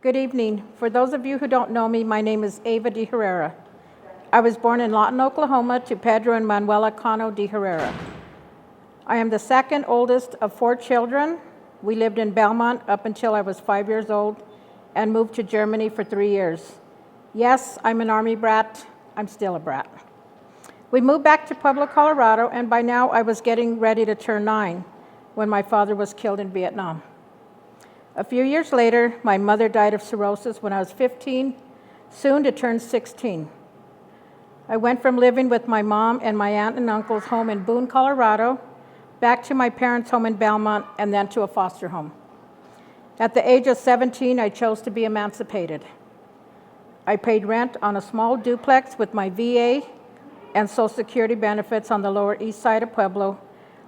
Good evening. For those of you who don't know me, my name is Ava DeHerrera. I was born in Lawton, Oklahoma to Pedro and Manuela Cano DeHerrera. I am the second oldest of 4 children. We lived in Belmont up until I was 5 years old and moved to Germany for 3 years. Yes, I'm an Army brat. I'm still a brat. We moved back to Pueblo, Colorado, and by now I was getting ready to turn 9 when my father was killed in Vietnam. A few years later, my mother died of cirrhosis when I was 15, soon to turn 16. I went from living with my mom and my aunt and uncle's home in Boone, Colorado, back to my parents' home in Belmont, and then to a foster home. At the age of 17, I chose to be emancipated. I paid rent on a small duplex with my VA and Social Security benefits on the Lower East Side of Pueblo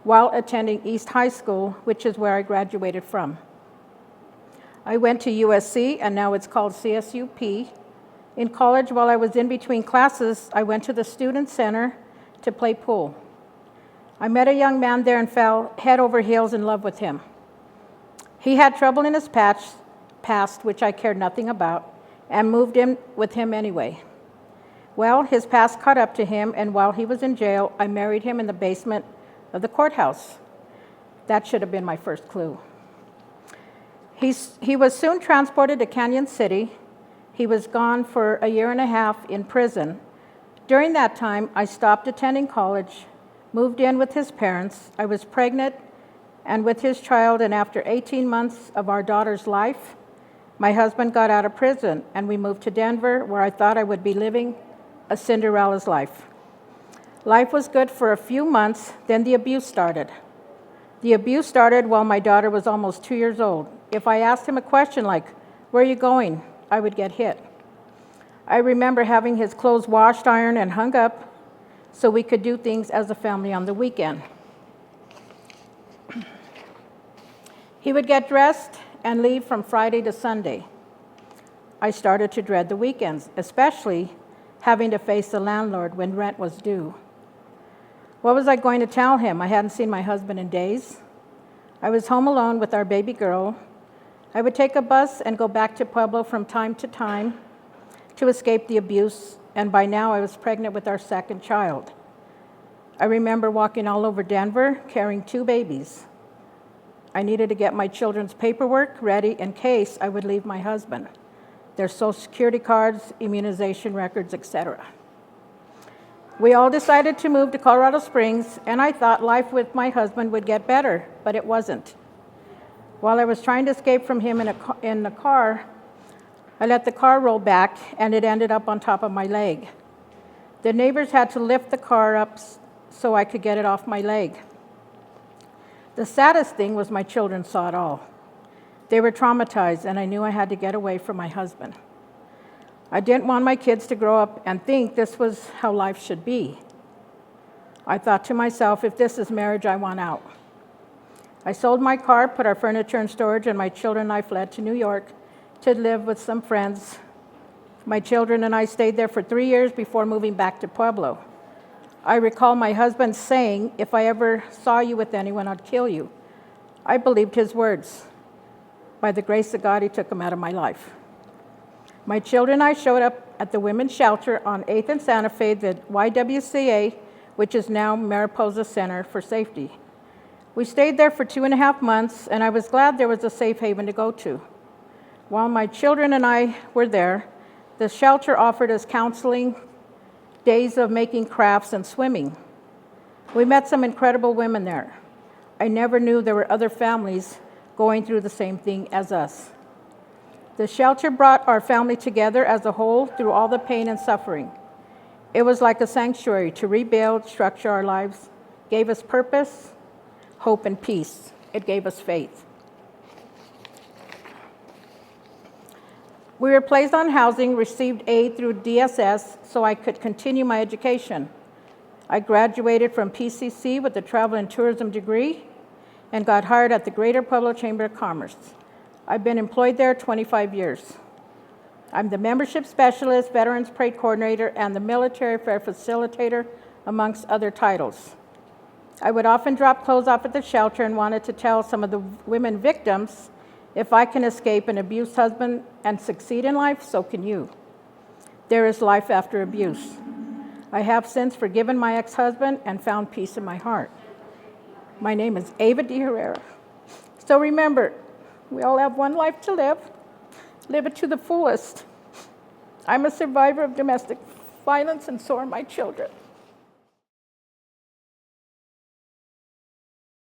while attending East High School, which is where I graduated from. I went to USC, and now it's called CSUP. In college, while I was in between classes, I went to the Student Center to play pool. I met a young man there and fell head over heels in love with him. He had trouble in his past, which I cared nothing about, and moved in with him anyway. Well, his past caught up to him, and while he was in jail, I married him in the basement of the courthouse. That should have been my first clue. He was soon transported to Canyon City. He was gone for a year and a half in prison. During that time, I stopped attending college, moved in with his parents. I was pregnant and with his child, and after 18 months of our daughter's life, my husband got out of prison, and we moved to Denver, where I thought I would be living a Cinderella's life. Life was good for a few months, then the abuse started. The abuse started while my daughter was almost 2 years old. If I asked him a question like, "Where are you going?" I would get hit. I remember having his clothes washed, ironed, and hung up so we could do things as a family on the weekend. He would get dressed and leave from Friday to Sunday. I started to dread the weekends, especially having to face the landlord when rent was due. What was I going to tell him? I hadn't seen my husband in days. I was home alone with our baby girl. I would take a bus and go back to Pueblo from time to time to escape the abuse, and by now I was pregnant with our second child. I remember walking all over Denver carrying 2 babies. I needed to get my children's paperwork ready in case I would leave my husband, their Social Security cards, immunization records, etc. We all decided to move to Colorado Springs, and I thought life with my husband would get better, but it wasn't. While I was trying to escape from him in the car, I let the car roll back, and it ended up on top of my leg. The neighbors had to lift the car up so I could get it off my leg. The saddest thing was my children saw it all. They were traumatized, and I knew I had to get away from my husband. I didn't want my kids to grow up and think this was how life should be. I thought to myself, if this is marriage, I want out. I sold my car, put our furniture in storage, and my children and I fled to New York to live with some friends. My children and I stayed there for 3 years before moving back to Pueblo. I recall my husband saying, "If I ever saw you with anyone, I'd kill you." I believed his words. By the grace of God, he took them out of my life. My children and I showed up at the women's shelter on 8th and Santa Fe, the YWCA, which is now Mariposa Center for Safety. We stayed there for 2.5 months, and I was glad there was a safe haven to go to. While my children and I were there, the shelter offered us counseling, days of making crafts, and swimming. We met some incredible women there. I never knew there were other families going through the same thing as us. The shelter brought our family together as a whole through all the pain and suffering. It was like a sanctuary to rebuild, structure our lives, gave us purpose, hope, and peace. It gave us faith. We were placed on housing, received aid through DSS so I could continue my education. I graduated from PCC with a travel and tourism degree and got hired at the Greater Pueblo Chamber of Commerce. I've been employed there 25 years. I'm the membership specialist, Veterans Parade coordinator, and the military affair facilitator, amongst other titles. I would often drop clothes off at the shelter and wanted to tell some of the women victims If I can escape an abused husband and succeed in life, so can you. There is life after abuse. I have since forgiven my ex-husband and found peace in my heart. My name is Ava DeHerrera. So remember, we all have one life to live. Live it to the fullest. I'm a survivor of domestic violence, and so are my children.